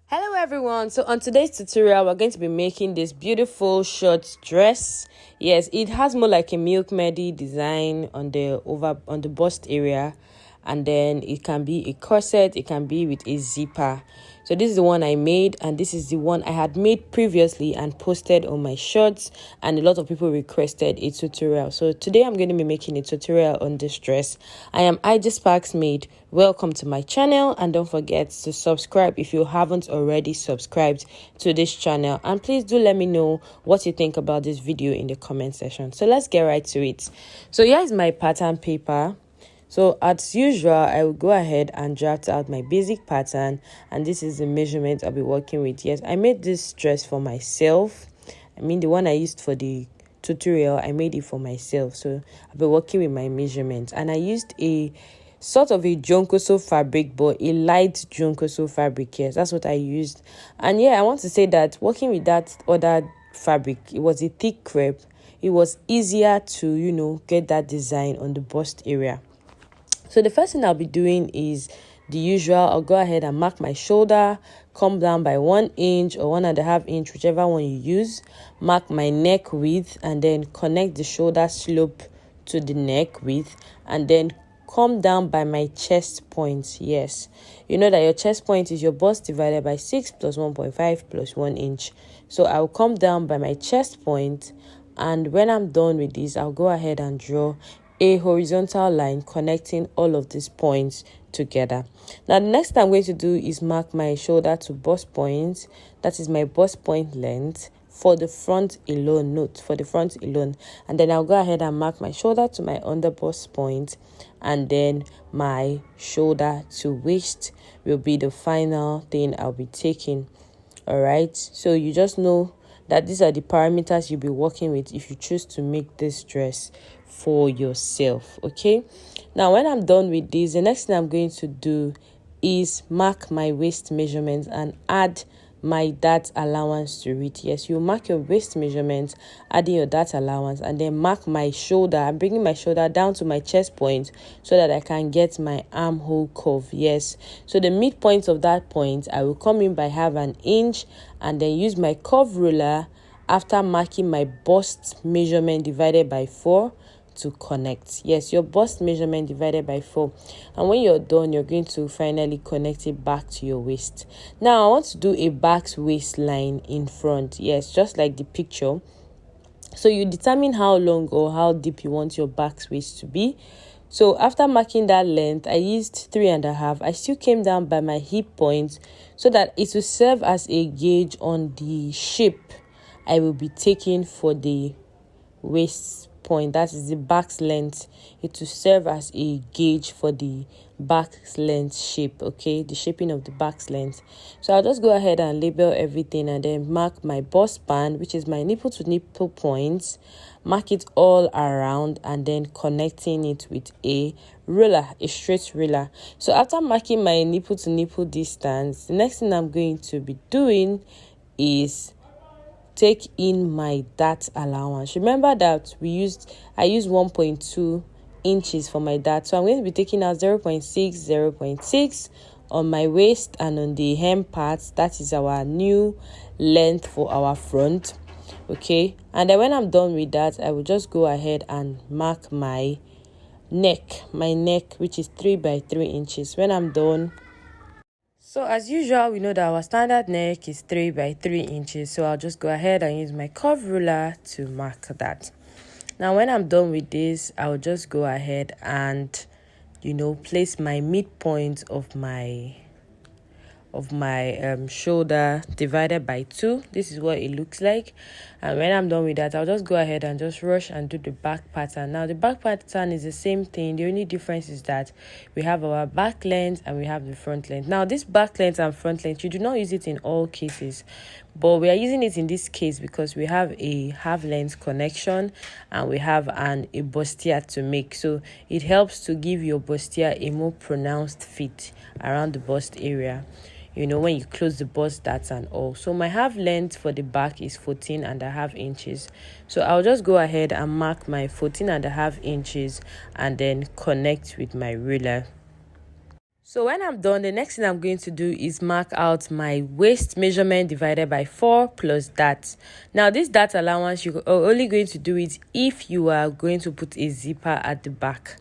Hello everyone, so on today's tutorial we're going to be making this beautiful short dress. Yes, it has more like a milkmaid design on the bust area, and then it can be a corset, it can be with a zipper. So this is the one I made, and this is the one I had made previously and posted on my shorts, and a lot of people requested a tutorial. So today I'm going to be making a tutorial on this dress. I am IG Sparks Made. Welcome to my channel, and don't forget to subscribe if you haven't already subscribed to this channel, and please do let me know what you think about this video in the comment section. So let's get right to it. So here is my pattern paper. So as usual, I will go ahead and draft out my basic pattern, and this is the measurement I'll be working with. Yes, I made this dress for myself. I mean, the one I used for the tutorial, I made it for myself. So I'll be working with my measurements, and I used a sort of a jonkoso fabric, but a light jonkoso fabric. Yes, that's what I used. And yeah, I want to say that working with that other fabric, it was a thick crepe. It was easier to get that design on the bust area. So the first thing I'll be doing is the usual. I'll go ahead and mark my shoulder, come down by 1 inch or 1.5 inch, whichever one you use. Mark my neck width, and then connect the shoulder slope to the neck width, and then come down by my chest point. Yes, you know that your chest point is your bust divided by 6 plus 1.5 plus 1 inch. So I'll come down by my chest point, and when I'm done with this, I'll go ahead and draw a horizontal line connecting all of these points together. Now the next thing I'm going to do is mark my shoulder to bust point. That is my bust point length for the front alone. Note, for the front alone. And then I'll go ahead and mark my shoulder to my under bust point, and then my shoulder to waist will be the final thing I'll be taking. All right, so you just know that these are the parameters you'll be working with if you choose to make this dress for yourself. Okay, now when I'm done with this, the next thing I'm going to do is mark my waist measurements and add my dart allowance to it. Yes, you mark your waist measurements, adding your dart allowance, and then mark my shoulder. I'm bringing my shoulder down to my chest point so that I can get my armhole curve. Yes, so the midpoint of that point, I will come in by 1/2 inch, and then use my curve ruler after marking my bust measurement divided by 4 to connect. Yes, your bust measurement divided by 4, and when you're done, you're going to finally connect it back to your waist. Now I want to do a back waistline in front. Yes, just like the picture. So you determine how long or how deep you want your back waist to be. So after marking that length, I used 3.5. I still came down by my hip point so that it will serve as a gauge on the shape I will be taking for the waist point. That is the back's length. It will serve as a gauge for the back's length shape. Okay, the shaping of the back's length. So I'll just go ahead and label everything, and then mark my bust band, which is my nipple to nipple points. Mark it all around, and then connecting it with a ruler, a straight ruler. So after marking my nipple to nipple distance, the next thing I'm going to be doing is take in my dart allowance. Remember that I used 1.2 inches for my dart, so I'm going to be taking out 0.6 on my waist and on the hem part. That is our new length for our front. Okay, and then when I'm done with that, I will just go ahead and mark my neck, which is 3 by 3 inches. When I'm done, so as usual, we know that our standard neck is 3 by 3 inches. So I'll just go ahead and use my curve ruler to mark that. Now, when I'm done with this, I'll just go ahead and, place my midpoint of my shoulder divided by 2. This is what it looks like. And when I'm done with that, I'll just go ahead and just rush and do the back pattern. Now the back pattern is the same thing. The only difference is that we have our back length and we have the front length. Now this back length and front length, you do not use it in all cases, but we are using it in this case because we have a half length connection and we have a bustier to make. So it helps to give your bustier a more pronounced fit around the bust area, when you close the bust darts and all. So my half length for the back is 14.5 inches. So I'll just go ahead and mark my 14.5 inches and then connect with my ruler. So when I'm done, the next thing I'm going to do is mark out my waist measurement divided by 4 plus that. Now this that allowance, you're only going to do it if you are going to put a zipper at the back.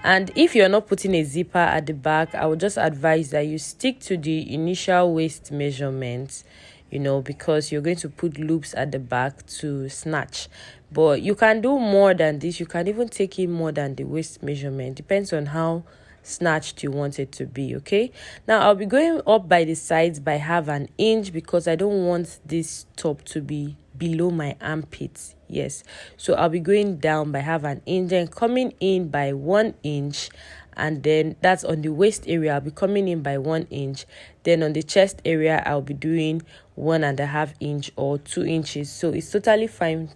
And if you're not putting a zipper at the back, I would just advise that you stick to the initial waist measurements, because you're going to put loops at the back to snatch. But you can do more than this. You can even take in more than the waist measurement. Depends on how snatched you want it to be. Okay, now I'll be going up by the sides by half an inch because I don't want this top to be below my armpits. Yes, so I'll be going down by half an inch and coming in by 1 inch, and then that's on the waist area. I'll be coming in by 1 inch. Then on the chest area, I'll be doing 1.5 inch or 2 inches. So it's totally fine,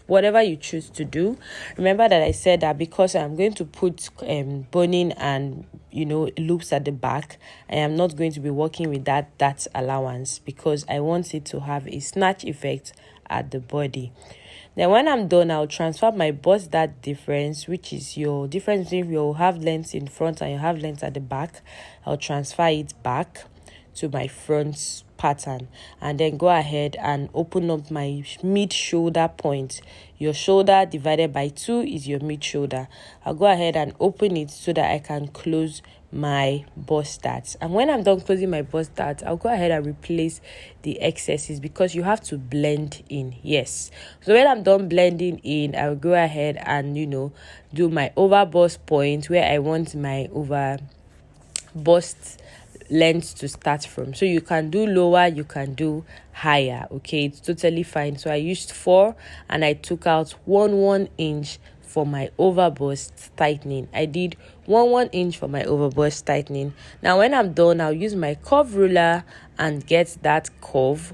whatever you choose to do. Remember that I said that because I'm going to put boning and loops at the back, I am not going to be working with that allowance because I want it to have a snatch effect at the body. Then when I'm done, I'll transfer my bust dart difference, which is your difference between your half length in front and your half length at the back. I'll transfer it back to my front pattern and then go ahead and open up my mid shoulder point. Your shoulder divided by 2 is your mid shoulder. I'll go ahead and open it so that I can close my bust darts. And when I'm done closing my bust darts, I'll go ahead and replace the excesses because you have to blend in. Yes, so when I'm done blending in, I'll go ahead and do my over bust point where I want my over bust length to start from. So you can do lower, you can do higher. Okay, it's totally fine. So I used 4 and I took out 1 inch for my over bust tightening. I did 1 inch for my over bust tightening. Now when I'm done, I'll use my curve ruler and get that curve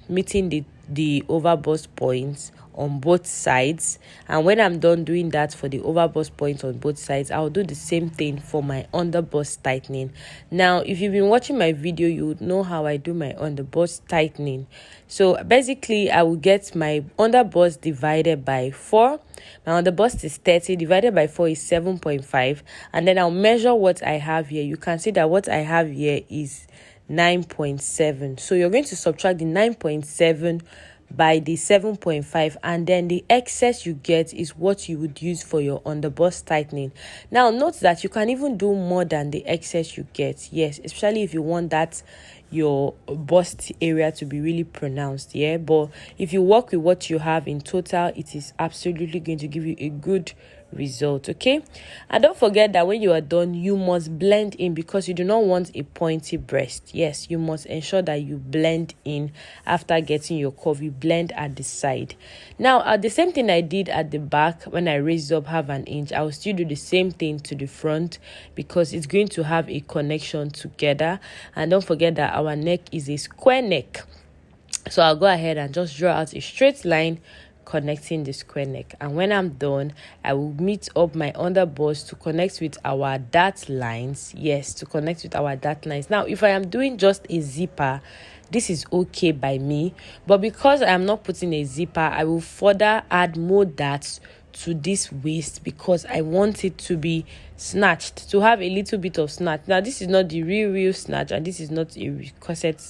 meeting the over bust points on both sides. And when I'm done doing that for the over bust points on both sides, I'll do the same thing for my under bust tightening. Now if you've been watching my video, you would know how I do my under bust tightening. So basically I will get my under bust divided by 4. My under bust is 30, divided by 4 is 7.5, and then I'll measure what I have here. You can see that what I have here is 9.7. So you're going to subtract the 9.7 by the 7.5, and then the excess you get is what you would use for your underbust tightening. Now note that you can even do more than the excess you get. Yes, especially if you want that your bust area to be really pronounced. Yeah, but if you work with what you have in total, it is absolutely going to give you a good result. Okay, and don't forget that when you are done, you must blend in because you do not want a pointy breast. Yes, you must ensure that you blend in after getting your curve. You blend at the side. Now the same thing I did at the back when I raised up half an inch, I will still do the same thing to the front because it's going to have a connection together. And don't forget that our neck is a square neck, so I'll go ahead and just draw out a straight line connecting the square neck. And when I'm done, I will meet up my underbust to connect with our dart lines. Yes, to connect with our dart lines. Now if I am doing just a zipper, this is okay by me, but because I am not putting a zipper, I will further add more darts to this waist because I want it to be snatched, to have a little bit of snatch. Now this is not the real snatch, and this is not a corset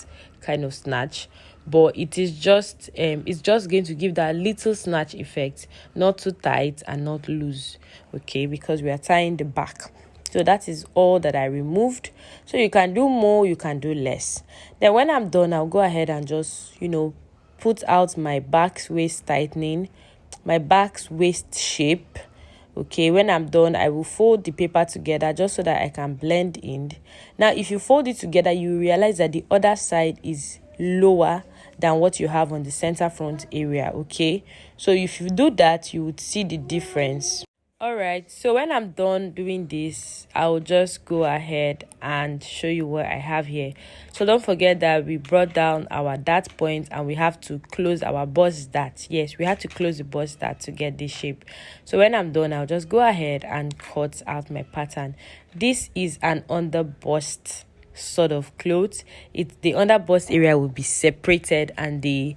kind of snatch, but it is just it's just going to give that little snatch effect, not too tight and not loose. Okay, because we are tying the back. So that is all that I removed. So you can do more, you can do less. Then when I'm done, I'll go ahead and just put out my back waist tightening, my back waist shape. Okay, when I'm done, I will fold the paper together just so that I can blend in. Now if you fold it together, you realize that the other side is lower than what you have on the center front area. Okay, so if you do that, you would see the difference. Alright, so when I'm done doing this, I'll just go ahead and show you what I have here. So don't forget that we brought down our dart point and we have to close our bust dart. Yes, we have to close the bust dart to get this shape. So when I'm done, I'll just go ahead and cut out my pattern. This is an under bust sort of clothes. The under bust area will be separated and the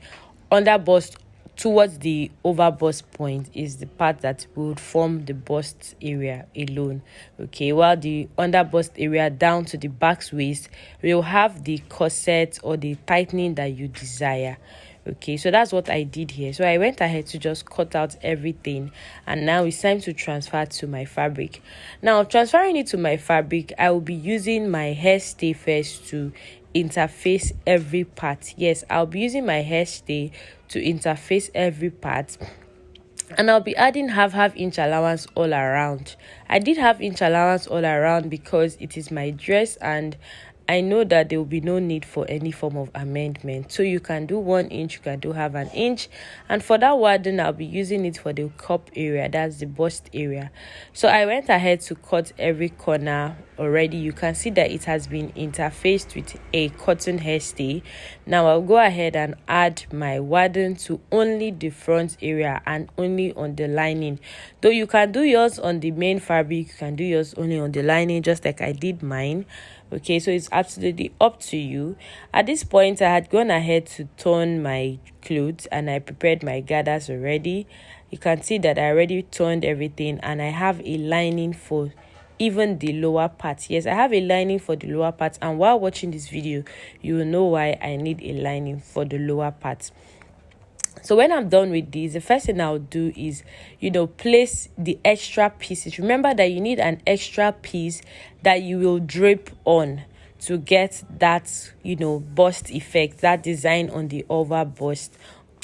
under bust towards the over bust point is the part that would form the bust area alone. Okay, while the under bust area down to the back waist will have the corset or the tightening that you desire. Okay, so that's what I did here. So I went ahead to just cut out everything, and now it's time to transfer to my fabric. Now, transferring it to my fabric, I will be using my hairstay first to interface every part. Yes, I'll be using my hairstay to interface every part, and I'll be adding half inch allowance all around. I did half-inch allowance all around because it is my dress, and I know that there will be no need for any form of amendment. So you can do 1 inch, you can do half an inch. And for that wadding, I'll be using it for the cup area, that's the bust area. So I went ahead to cut every corner already. You can see that it has been interfaced with a cotton hairstay. Now I'll go ahead and add my wadding to only the front area and only on the lining. Though you can do yours on the main fabric, you can do yours only on the lining, just like I did mine. Okay, so it's absolutely up to you. At this point, I had gone ahead to turn my clothes and I prepared my gathers already. You can see that I already turned everything, and I have a lining for even the lower part. Yes, I have a lining for the lower part, and while watching this video, you will know why I need a lining for the lower part. So when I'm done with this, the first thing I'll do is, place the extra pieces. Remember that you need an extra piece that you will drape on to get that, bust effect, that design on the over bust,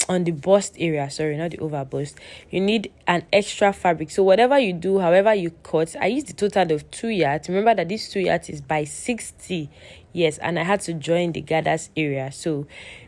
on the bust area. Sorry, not the over bust. You need an extra fabric. So whatever you do, however you cut, I used the total of 2 yards. Remember that this 2 yards is by 60. Yes, and I had to join the gathers area. So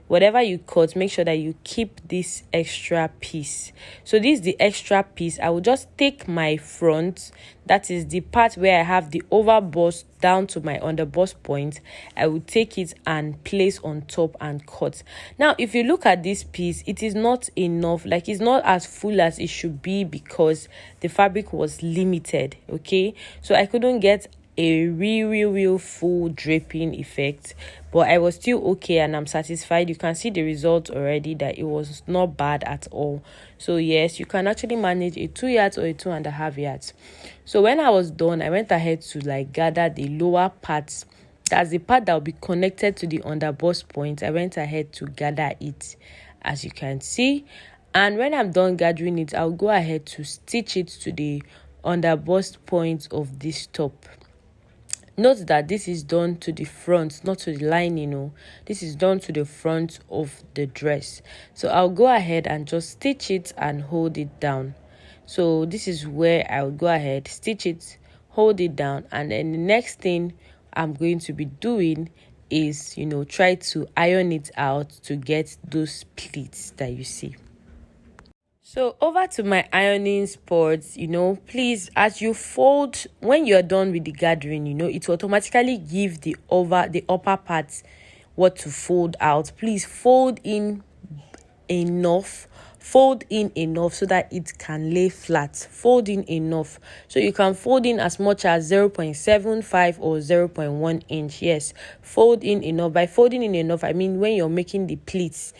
whatever you cut, make sure that you keep this extra piece. So this is the extra piece. I will just take my front, that is the part where I have the over bust down to my under bust point. I will take it and place on top and cut. Now, if you look at this piece, it is not enough. Like, it's not as full as it should be because the fabric was limited. Okay, so I couldn't get a real full draping effect, but I was still okay and I'm satisfied. You can see the result already, that it was not bad at all. So yes, you can actually manage a 2 yards or a 2.5 yards. So when I was done, I went ahead to gather the lower parts. That's the part that will be connected to the under bust point. I went ahead to gather it, as you can see. And when I'm done gathering it, I'll go ahead to stitch it to the under bust point of this top. Note that this is done to the front, not to the lining. This is done to the front of the dress. So I'll go ahead and just stitch it and hold it down. So this is where I'll go ahead, stitch it, hold it down, and then the next thing I'm going to be doing is, try to iron it out to get those pleats that you see. So over to my ironing spots, please, as you fold, when you're done with the gathering, it will automatically give the upper part what to fold out. Please fold in enough so that it can lay flat. Fold in enough. So you can fold in as much as 0.75 or 0.1 inch. Yes, fold in enough. By folding in enough, I mean when you're making the pleats,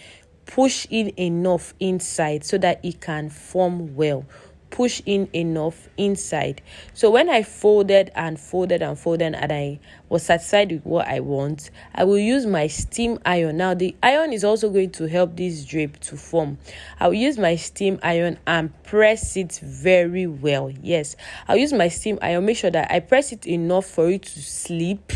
push in enough inside so that it can form well. Push in enough inside. So when I folded and I was satisfied with what I want, I will use my steam iron. Now the iron is also going to help this drape to form. I will use my steam iron and press it very well. Yes, I'll use my steam iron. Make sure that I press it enough for it to slip.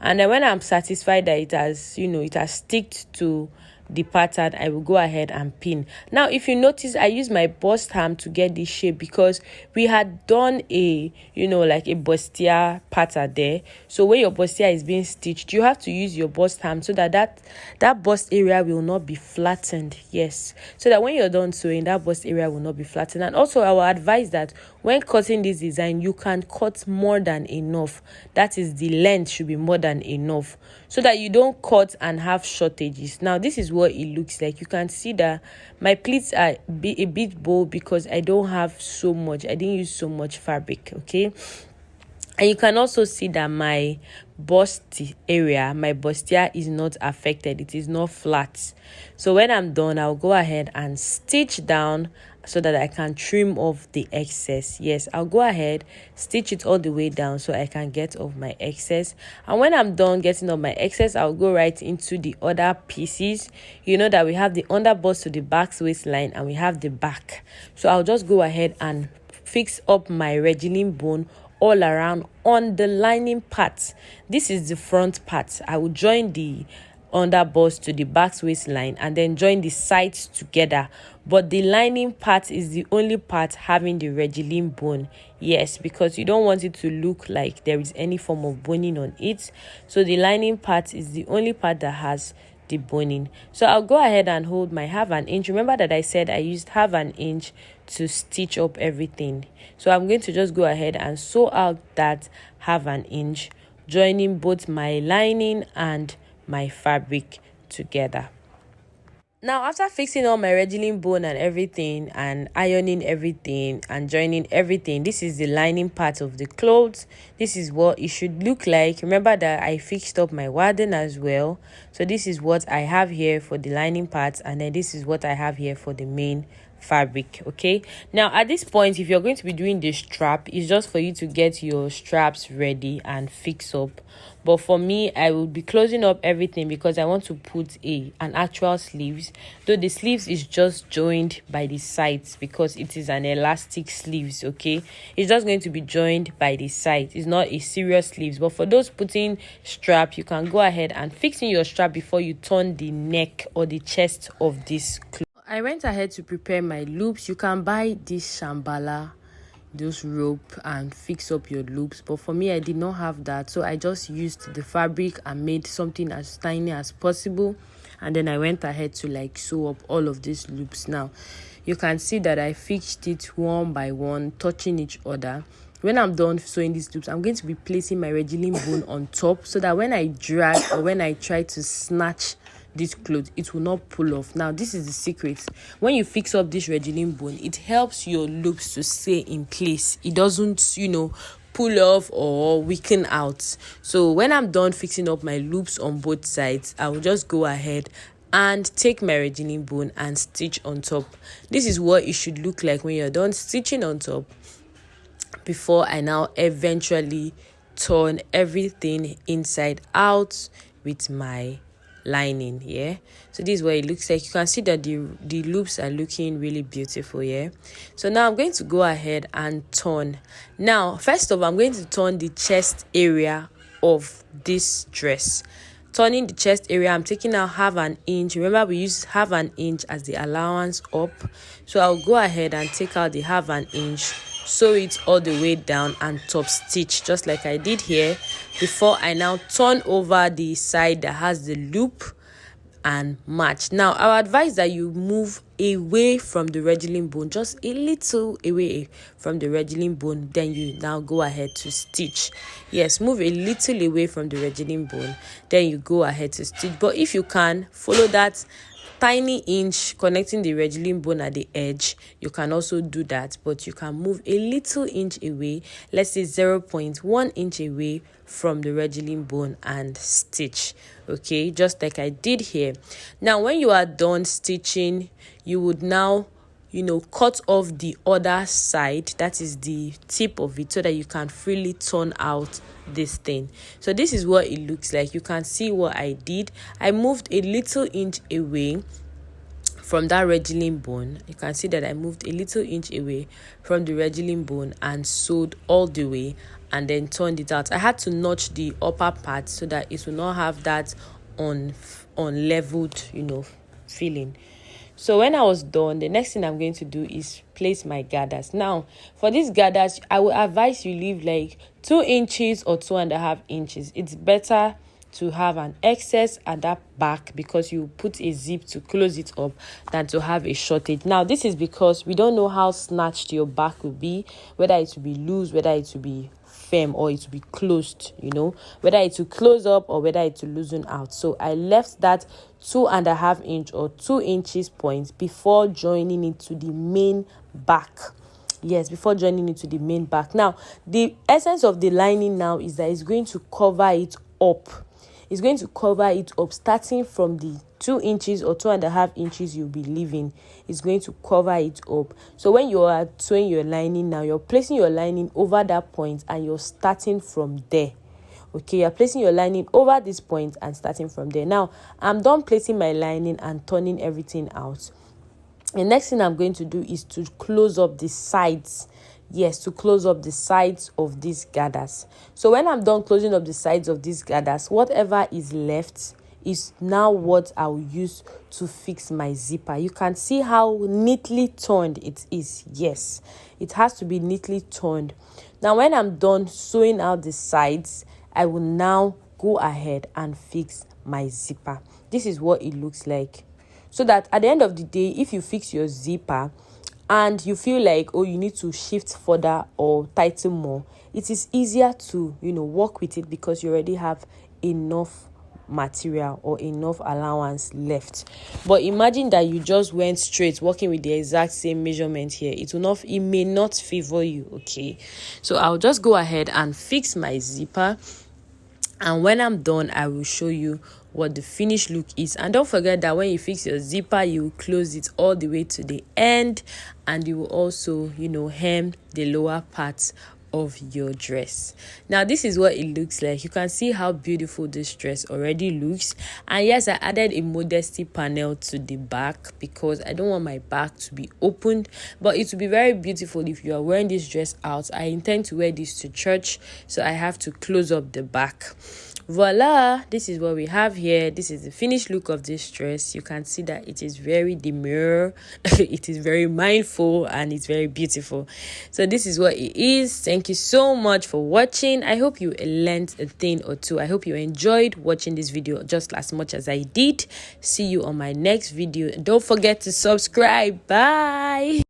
And then when I'm satisfied that it has sticked to the pattern, I will go ahead and pin. Now, if you notice, I use my bust ham to get this shape because we had done a bustier pattern there. So when your bustier is being stitched, you have to use your bust ham so that bust area will not be flattened. Yes, so that when you're done sewing, that bust area will not be flattened. And also, I will advise that when cutting this design, you can cut more than enough. That is, the length should be more than enough so that you don't cut and have shortages. Now, this is what it looks like. You can see that my pleats are a bit bold because I don't have so much. I didn't use so much fabric. Okay. And you can also see that my bust area, my bustier is not affected, it is not flat. So when I'm done, I'll go ahead and stitch down so that I can trim off the excess. Yes, I'll go ahead, stitch it all the way down so I can get off my excess. And when I'm done getting off my excess, I'll go right into the other pieces. You know that we have the underbust to the back waistline and we have the back. So I'll just go ahead and fix up my regilling bone all around on the lining part. This is the front part. I will join the underbust to the back waistline and then join the sides together, but the lining part is the only part having the regilling bone. Yes, because you don't want it to look like there is any form of boning on it. So the lining part is the only part that has the boning. So I'll go ahead and hold my 1/2 inch. Remember that I said I used 1/2 inch to stitch up everything. So I'm going to just go ahead and sew out that 1/2 inch, joining both my lining and my fabric together. Now, after fixing all my regilling bone and everything and ironing everything and joining everything, this is the lining part of the clothes. This is what it should look like. Remember that I fixed up my wadding as well. So this is what I have here for the lining part, and then this is what I have here for the main fabric. Okay, now at this point, if you're going to be doing the strap, it's just for you to get your straps ready and fix up. But for me, I will be closing up everything because I want to put an actual sleeves, though the sleeves is just joined by the sides because it is an elastic sleeves. Okay, it's just going to be joined by the sides. It's not a serious sleeves. But for those putting strap, you can go ahead and fixing your strap before you turn the neck or the chest of this cloth. I went ahead to prepare my loops. You can buy this shambala, this rope, and fix up your loops, but for me I did not have that, so I just used the fabric and made something as tiny as possible, and then I went ahead to sew up all of these loops. Now you can see that I fixed it one by one, touching each other. When I'm done sewing these loops, I'm going to be placing my regilling bone on top so that when I drag or when I try to snatch this cloth, it will not pull off. Now this is the secret. When you fix up this regilling bone, it helps your loops to stay in place. It doesn't pull off or weaken out. So when I'm done fixing up my loops on both sides, I will just go ahead and take my regilling bone and stitch on top. This is what it should look like when you're done stitching on top, before I now eventually turn everything inside out with my lining. Yeah, so this is what it looks like. You can see that the loops are looking really beautiful. Yeah, so now I'm going to go ahead and turn. Now first of all, I'm going to turn the chest area of this dress. Turning the chest area, I'm taking out 1/2 inch. Remember, we use 1/2 inch as the allowance up, so I'll go ahead and take out the 1/2 inch, sew it all the way down and top stitch just like I did here, before I now turn over the side that has the loop and match. Now I would advise that you move away from the regilling bone, just a little away from the regilling bone, then you now go ahead to stitch. Yes, move a little away from the regilling bone, then you go ahead to stitch. But if you can follow that tiny inch connecting the regilling bone at the edge, you can also do that, but you can move a little inch away, let's say 0.1 inch away from the regilling bone and stitch. Okay, just like I did here. Now when you are done stitching, you would now cut off the other side, that is the tip of it, so that you can freely turn out this thing. So this is what it looks like. You can see what I did. I moved a little inch away from that regilling bone. You can see that I moved a little inch away from the regilling bone and sewed all the way and then turned it out. I had to notch the upper part so that it will not have that unleveled feeling. So when I was done, the next thing I'm going to do is place my gathers. Now for these gathers, I will advise you leave like 2 inches or 2.5 inches. It's better to have an excess at that back because you put a zip to close it up than to have a shortage. Now this is because we don't know how snatched your back will be, whether it will be loose, whether it will be firm, or it will be closed, whether it will close up or whether it will loosen out. So I left that 2.5 inch or 2 inches point before joining it to the main back. Yes, before joining it to the main back. Now the essence of the lining now is that it's going to cover it up. It's going to cover it up, starting from the 2 inches or 2.5 inches you'll be leaving. It's going to cover it up. So when you are sewing your lining now, you're placing your lining over that point and you're starting from there. Okay, you're placing your lining over this point and starting from there. Now, I'm done placing my lining and turning everything out. The next thing I'm going to do is to close up the sides. Yes, to close up the sides of these gathers. So when I'm done closing up the sides of these gathers, whatever is left is now what I'll use to fix my zipper. You can see how neatly turned it is. Yes, it has to be neatly turned. Now, when I'm done sewing out the sides, I will now go ahead and fix my zipper. This is what it looks like. So that at the end of the day, if you fix your zipper and you feel like, oh, you need to shift further or tighten more, it is easier to, work with it because you already have enough material or enough allowance left. But imagine that you just went straight working with the exact same measurement here. It may not favor you. Okay, so I'll just go ahead and fix my zipper, and when I'm done, I will show you what the finished look is. And don't forget that when you fix your zipper, you will close it all the way to the end, and you will also hem the lower parts of your dress. Now, this is what it looks like. You can see how beautiful this dress already looks. And yes, I added a modesty panel to the back because I don't want my back to be opened, but it will be very beautiful if you are wearing this dress out. I intend to wear this to church, so I have to close up the back. Voila, this is what we have here. This is the finished look of this dress. You can see that it is very demure, it is very mindful, and it's very beautiful. So this is what it is. Thank you so much for watching. I hope you learned a thing or two. I hope you enjoyed watching this video just as much as I did. See you on my next video. Don't forget to subscribe. Bye.